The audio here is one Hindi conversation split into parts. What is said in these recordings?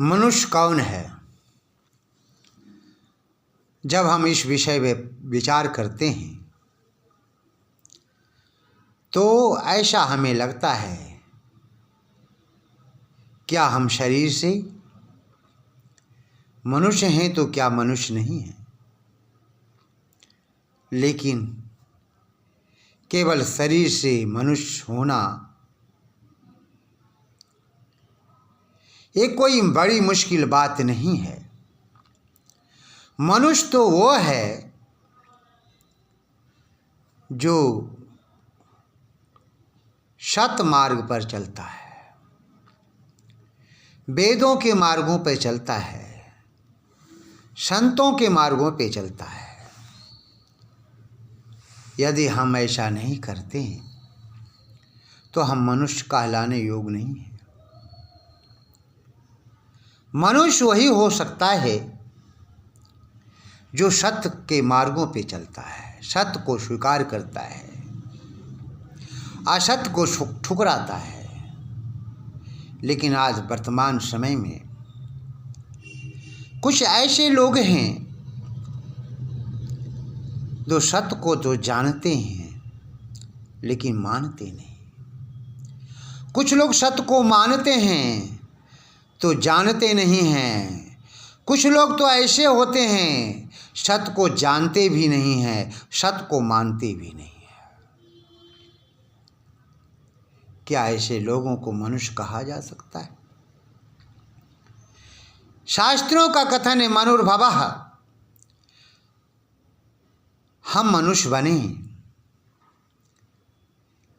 मनुष्य कौन है? जब हम इस विषय में विचार करते हैं तो ऐसा हमें लगता है, क्या हम शरीर से मनुष्य हैं तो क्या मनुष्य नहीं हैं? लेकिन केवल शरीर से मनुष्य होना ये कोई बड़ी मुश्किल बात नहीं है। मनुष्य तो वो है जो सत मार्ग पर चलता है, वेदों के मार्गों पर चलता है, संतों के मार्गों पे चलता है। यदि हम ऐसा नहीं करते तो हम मनुष्य कहलाने योग्य नहीं हैं। मनुष्य वही हो सकता है जो सत्य के मार्गों पे चलता है, सत्य को स्वीकार करता है, असत्य को ठुकराता है। लेकिन आज वर्तमान समय में कुछ ऐसे लोग हैं जो सत्य को तो जानते हैं लेकिन मानते नहीं। कुछ लोग सत्य को मानते हैं तो जानते नहीं हैं। कुछ लोग तो ऐसे होते हैं सत्य को जानते भी नहीं हैं, सत्य को मानते भी नहीं हैं। क्या ऐसे लोगों को मनुष्य कहा जा सकता है? शास्त्रों का कथन है मनुर्भवः, हम मनुष्य बने।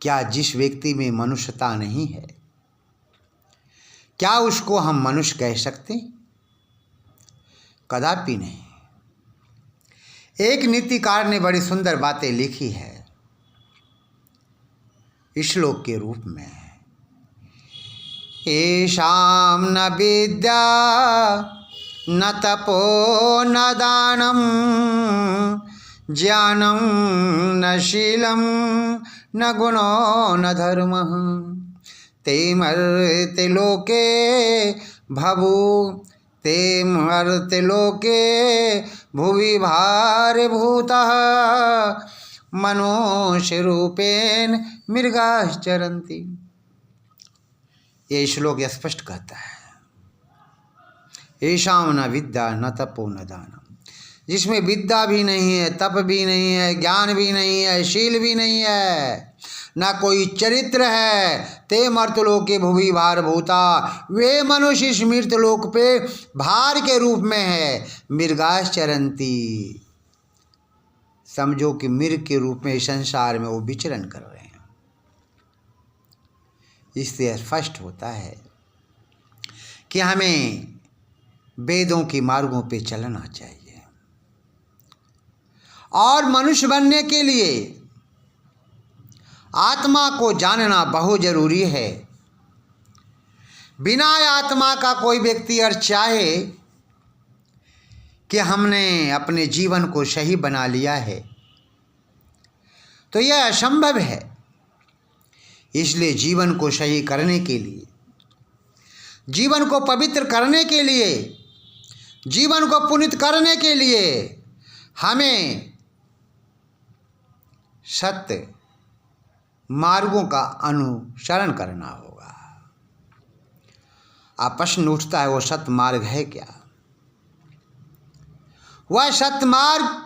क्या जिस व्यक्ति में मनुष्यता नहीं है, क्या उसको हम मनुष्य कह सकते? कदापि नहीं। एक नीतिकार ने बड़ी सुंदर बातें लिखी है श्लोक के रूप में। येषां न विद्या न तपो न दानम ज्ञानम न शीलम न गुणो न धर्मः ते मर्त्य लोके भवु ते मर्त्य लोके भुवि भारभूतः मनुष्य रूपेण मृगाः चरन्ति। ये श्लोक स्पष्ट कहता है, येषां न विद्या न तपो न दानम, जिसमें विद्या भी नहीं है, तप भी नहीं है, ज्ञान भी नहीं है, शील भी नहीं है, ना कोई चरित्र है, ते मर्त्यलोके भुवि भारभूता, वे मनुष्य इस मृत्यलोक पे भार के रूप में है। मृगाः चरन्ति, समझो कि मृग के रूप में संसार में वो विचरण कर रहे हैं। इससे स्पष्ट होता है कि हमें वेदों के मार्गों पे चलना चाहिए और मनुष्य बनने के लिए आत्मा को जानना बहुत जरूरी है। बिना आत्मा का कोई व्यक्ति अगर चाहे कि हमने अपने जीवन को सही बना लिया है तो यह असंभव है। इसलिए जीवन को सही करने के लिए, जीवन को पवित्र करने के लिए, जीवन को पुनीत करने के लिए हमें सत्य मार्गों का अनुसरण करना होगा। अब प्रश्न उठता है, वो सत्य मार्ग है क्या? वह सत्य मार्ग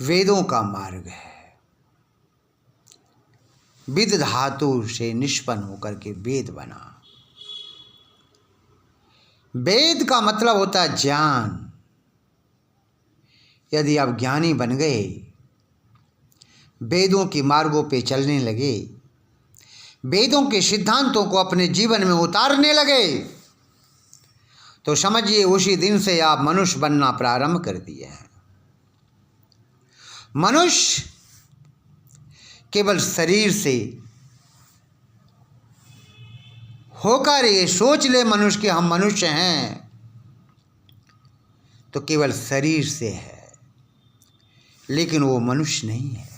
वेदों का मार्ग है। विद धातु से निष्पन्न होकर के वेद बना। वेद का मतलब होता है ज्ञान। यदि आप ज्ञानी बन गए, वेदों के मार्गों पे चलने लगे, वेदों के सिद्धांतों को अपने जीवन में उतारने लगे, तो समझिए उसी दिन से आप मनुष्य बनना प्रारंभ कर दिए हैं। मनुष्य केवल शरीर से होकर ये सोच ले मनुष्य कि हम मनुष्य हैं, तो केवल शरीर से है, लेकिन वो मनुष्य नहीं है।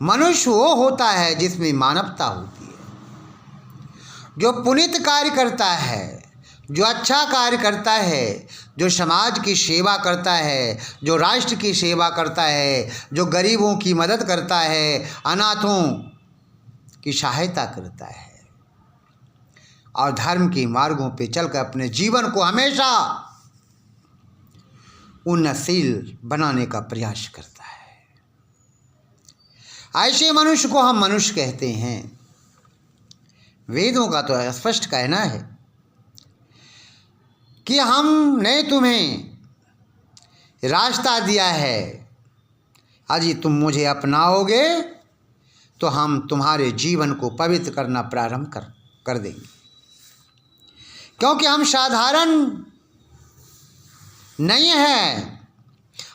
मनुष्य वो होता है जिसमें मानवता होती है, जो पुनीत कार्य करता है, जो अच्छा कार्य करता है, जो समाज की सेवा करता है, जो राष्ट्र की सेवा करता है, जो गरीबों की मदद करता है, अनाथों की सहायता करता है और धर्म के मार्गों पे चलकर अपने जीवन को हमेशा उन्नतशील बनाने का प्रयास करता है, ऐसे मनुष्य को हम मनुष्य कहते हैं। वेदों का तो स्पष्ट कहना है कि हमने तुम्हें रास्ता दिया है, यदि तुम मुझे अपनाओगे तो हम तुम्हारे जीवन को पवित्र करना प्रारंभ कर देंगे, क्योंकि हम साधारण नहीं हैं,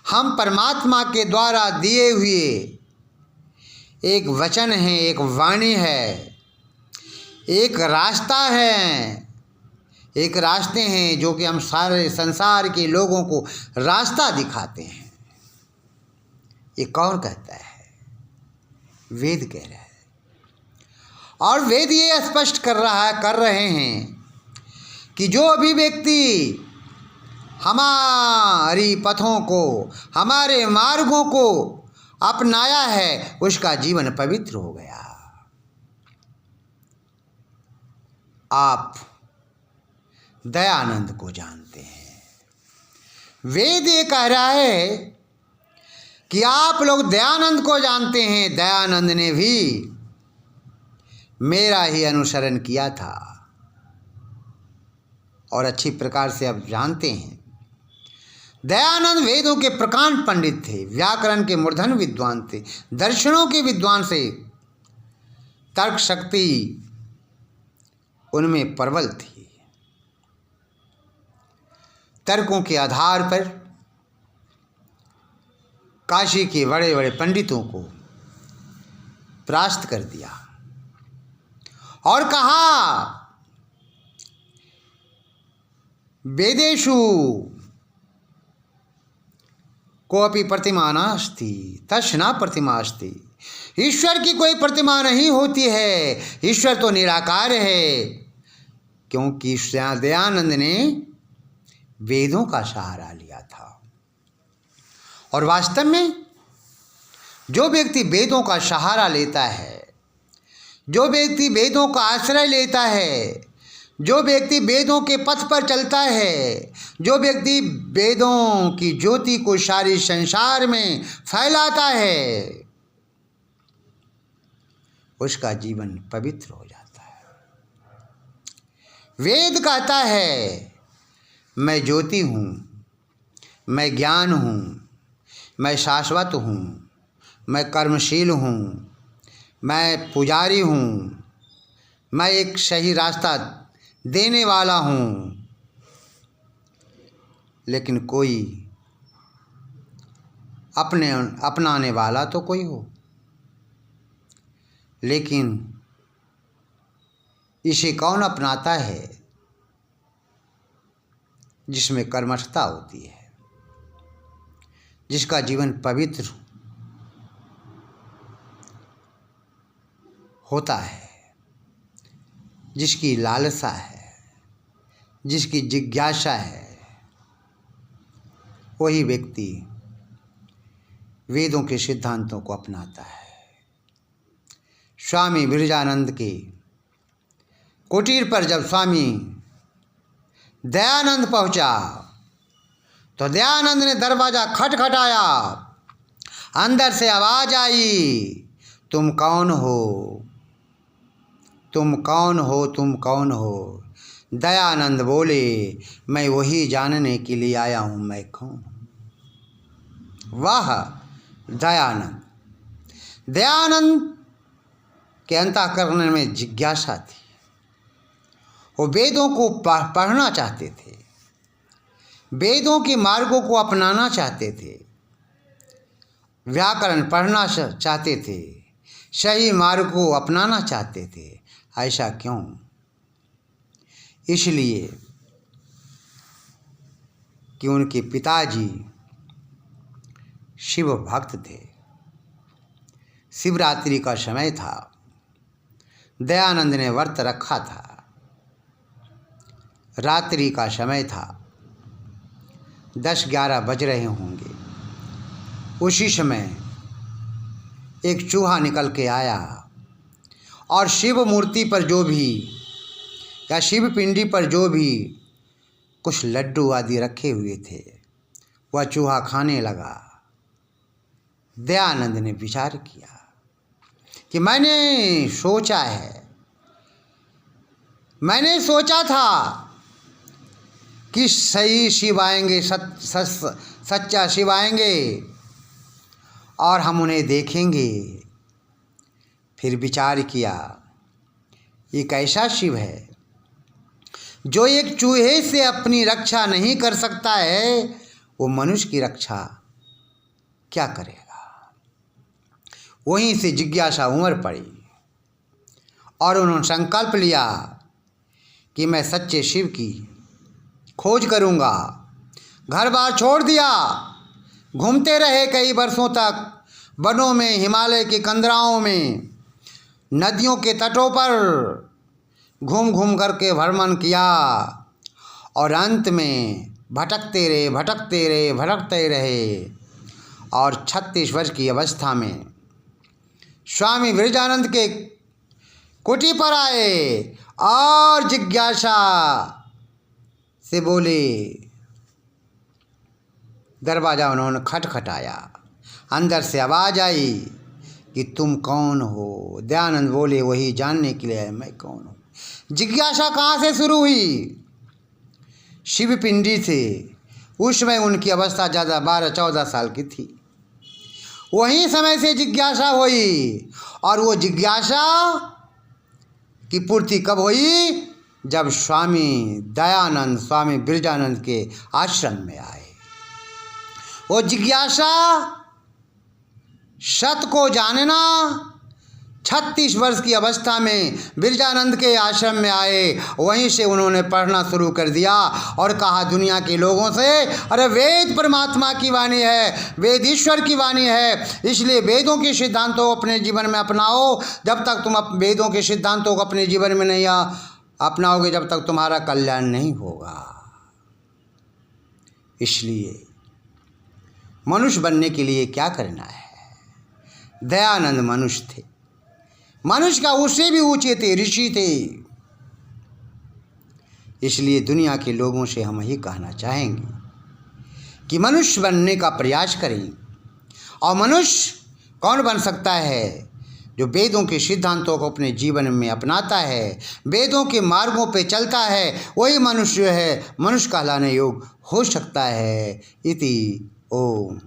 हम परमात्मा के द्वारा दिए हुए एक वचन है, एक वाणी है, एक रास्ता है, एक रास्ते हैं जो कि हम सारे संसार के लोगों को रास्ता दिखाते हैं। ये कौन कहता है? वेद कह रहा है। और वेद ये स्पष्ट कर रहे हैं कि जो भी व्यक्ति हमारी पथों को, हमारे मार्गों को अपनाया है, उसका जीवन पवित्र हो गया। आप दयानंद को जानते हैं। वेद ये कह रहा है कि आप लोग दयानंद को जानते हैं। दयानंद ने भी मेरा ही अनुसरण किया था और अच्छी प्रकार से आप जानते हैं। दयानंद वेदों के प्रकांड पंडित थे, व्याकरण के मूर्धन विद्वान थे, दर्शनों के विद्वान से, तर्क शक्ति उनमें प्रबल थी। तर्कों के आधार पर काशी के बड़े बड़े पंडितों को परास्त कर दिया और कहा, वेदेषु कोऽपि प्रतिमा नास्ति तस्ना प्रतिमा अस्ति। ईश्वर की कोई प्रतिमा नहीं होती है, ईश्वर तो निराकार है। क्योंकि दयानंद ने वेदों का सहारा लिया था। और वास्तव में जो व्यक्ति वेदों का सहारा लेता है, जो व्यक्ति वेदों का आश्रय लेता है, जो व्यक्ति वेदों के पथ पर चलता है, जो व्यक्ति वेदों की ज्योति को सारे संसार में फैलाता है, उसका जीवन पवित्र हो जाता है। वेद कहता है, मैं ज्योति हूँ, मैं ज्ञान हूँ, मैं शाश्वत हूँ, मैं कर्मशील हूँ, मैं पुजारी हूँ, मैं एक सही रास्ता देने वाला हूँ। लेकिन कोई अपनाने वाला तो कोई हो, लेकिन इसे कौन अपनाता है? जिसमें कर्मठता होती है, जिसका जीवन पवित्र होता है, जिसकी लालसा है, जिसकी जिज्ञासा है, वही व्यक्ति वेदों के सिद्धांतों को अपनाता है। स्वामी विरजानंद के कुटीर पर जब स्वामी दयानंद पहुंचा तो दयानंद ने दरवाज़ा खटखटाया। अंदर से आवाज़ आई, तुम कौन हो, तुम कौन हो, तुम कौन हो? दयानंद बोले, मैं वही जानने के लिए आया हूँ, मैं कौन हूँ। वाह दयानंद! दयानंद के अंतःकरण में जिज्ञासा थी। वो वेदों को पढ़ना चाहते थे, वेदों के मार्गों को अपनाना चाहते थे, व्याकरण पढ़ना चाहते थे, सही मार्ग को अपनाना चाहते थे। ऐसा क्यों? इसलिए कि उनके पिताजी शिव भक्त थे। शिवरात्रि का समय था, दयानंद ने व्रत रखा था। रात्रि का समय था, 10-11 बज रहे होंगे। उसी समय एक चूहा निकल के आया और शिव मूर्ति पर जो भी या शिव पिंडी पर जो भी कुछ लड्डू आदि रखे हुए थे वह चूहा खाने लगा। दयानंद ने विचार किया कि मैंने सोचा था कि सही शिव आएंगे, सच्चा शिव आएंगे और हम उन्हें देखेंगे। फिर विचार किया, एक ऐसा शिव है जो एक चूहे से अपनी रक्षा नहीं कर सकता है, वो मनुष्य की रक्षा क्या करेगा। वहीं से जिज्ञासा उमड़ पड़ी और उन्होंने संकल्प लिया कि मैं सच्चे शिव की खोज करूँगा। घर बार छोड़ दिया, घूमते रहे कई वर्षों तक वनों में, हिमालय की कंदराओं में, नदियों के तटों पर घूम घूम करके भ्रमण किया और अंत में भटकते रहे और 36 वर्ष की अवस्था में स्वामी विरजानंद के कुटी पर आए और जिज्ञासा से बोले। दरवाज़ा उन्होंने खटखटाया, अंदर से आवाज़ आई कि तुम कौन हो। दयानंद बोले, वही जानने के लिए मैं कौन हूँ। जिज्ञासा कहाँ से शुरू हुई? शिव पिंडी से। उस समय उनकी अवस्था ज़्यादा 12-14 साल की थी। वहीं समय से जिज्ञासा हुई और वो जिज्ञासा की पूर्ति कब हुई? जब स्वामी दयानंद, स्वामी विरजानंद के आश्रम में आए। वो जिज्ञासा सत्य को जानना 36 वर्ष की अवस्था में विरजानंद के आश्रम में आए। वहीं से उन्होंने पढ़ना शुरू कर दिया और कहा दुनिया के लोगों से, अरे वेद परमात्मा की वाणी है, वेद ईश्वर की वाणी है, इसलिए वेदों के सिद्धांतों को अपने जीवन में अपनाओ। जब तक तुम वेदों के सिद्धांतों को अपने जीवन में नहीं अपनाओगे, जब तक तुम्हारा कल्याण नहीं होगा। इसलिए मनुष्य बनने के लिए क्या करना है? दयानंद मनुष्य थे, मनुष्य का उससे भी ऊंचे थे, ऋषि थे। इसलिए दुनिया के लोगों से हम यही कहना चाहेंगे कि मनुष्य बनने का प्रयास करें। और मनुष्य कौन बन सकता है? जो वेदों के सिद्धांतों को अपने जीवन में अपनाता है, वेदों के मार्गों पे चलता है, वही मनुष्य है, मनुष्य कहलाने योग्य हो सकता है। इति ओम।